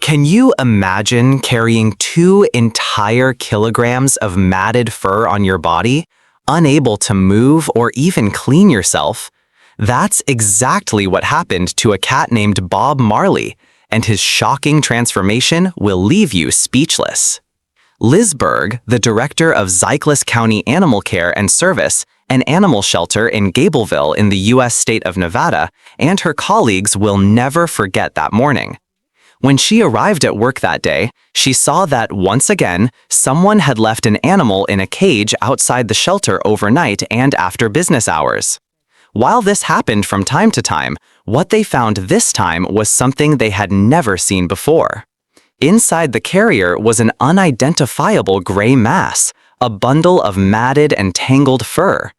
Can you imagine carrying 2 entire kilograms of matted fur on your body, unable to move or even clean yourself? That's exactly what happened to a cat named Bob Marley, and his shocking transformation will leave you speechless. Liz Berg, the director of Zyclus County Animal Care and Service, an animal shelter in Gableville in the U.S. state of Nevada, and her colleagues will never forget that morning. When she arrived at work that day, she saw that, once again, someone had left an animal in a cage outside the shelter overnight and after business hours. While this happened from time to time, what they found this time was something they had never seen before. Inside the carrier was an unidentifiable gray mass, a bundle of matted and tangled fur.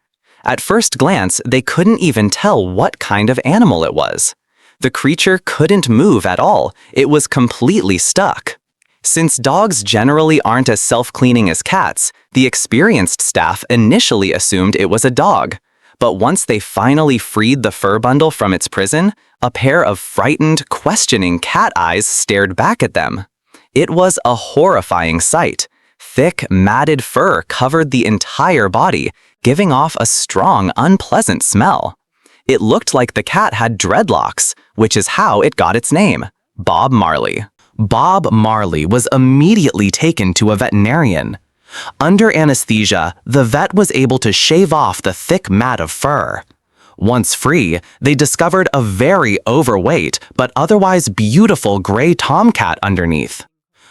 At first glance, they couldn't even tell what kind of animal it was. The creature couldn't move at all. It was completely stuck. Since dogs generally aren't as self-cleaning as cats, the experienced staff initially assumed it was a dog. But once they finally freed the fur bundle from its prison, a pair of frightened, questioning cat eyes stared back at them. It was a horrifying sight. Thick, matted fur covered the entire body, giving off a strong, unpleasant smell. It looked like the cat had dreadlocks, which is how it got its name, Bob Marley. Bob Marley was immediately taken to a veterinarian. Under anesthesia, the vet was able to shave off the thick mat of fur. Once free, they discovered a very overweight but otherwise beautiful gray tomcat underneath.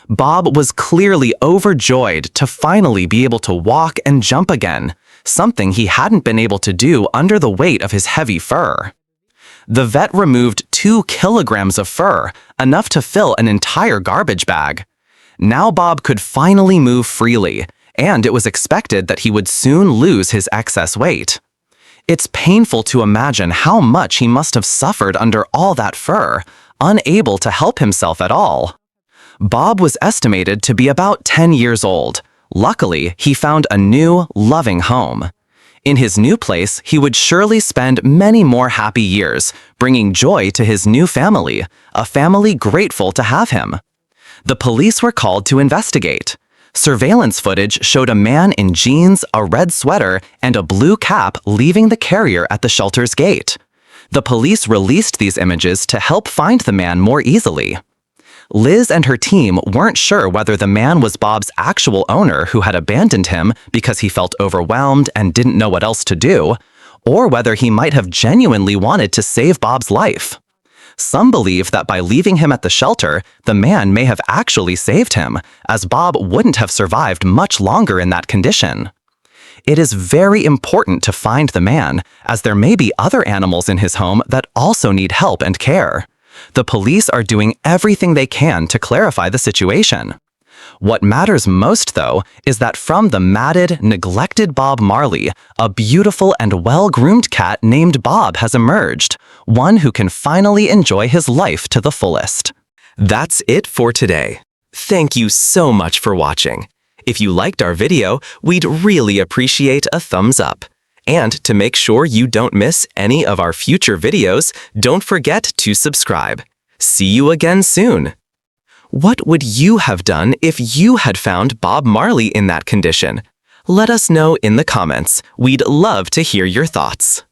Bob was clearly overjoyed to finally be able to walk and jump again, something he hadn't been able to do under the weight of his heavy fur. The vet removed 2 kilograms of fur, enough to fill an entire garbage bag. Now Bob could finally move freely, and it was expected that he would soon lose his excess weight. It's painful to imagine how much he must have suffered under all that fur, unable to help himself at all. Bob was estimated to be about 10 years old. Luckily, he found a new, loving home. In his new place, he would surely spend many more happy years, bringing joy to his new family, a family grateful to have him. The police were called to investigate. Surveillance footage showed a man in jeans, a red sweater, and a blue cap leaving the carrier at the shelter's gate. The police released these images to help find the man more easily. Liz and her team weren't sure whether the man was Bob's actual owner who had abandoned him because he felt overwhelmed and didn't know what else to do, or whether he might have genuinely wanted to save Bob's life. Some believe that by leaving him at the shelter, the man may have actually saved him, as Bob wouldn't have survived much longer in that condition. It is very important to find the man, as there may be other animals in his home that also need help and care. The police are doing everything they can to clarify the situation. What matters most, though, is that from the matted, neglected Bob Marley, a beautiful and well-groomed cat named Bob has emerged, one who can finally enjoy his life to the fullest. That's it for today. Thank you so much for watching. If you liked our video, we'd really appreciate a thumbs up. And to make sure you don't miss any of our future videos, don't forget to subscribe. See you again soon! What would you have done if you had found Bob Marley in that condition? Let us know in the comments. We'd love to hear your thoughts.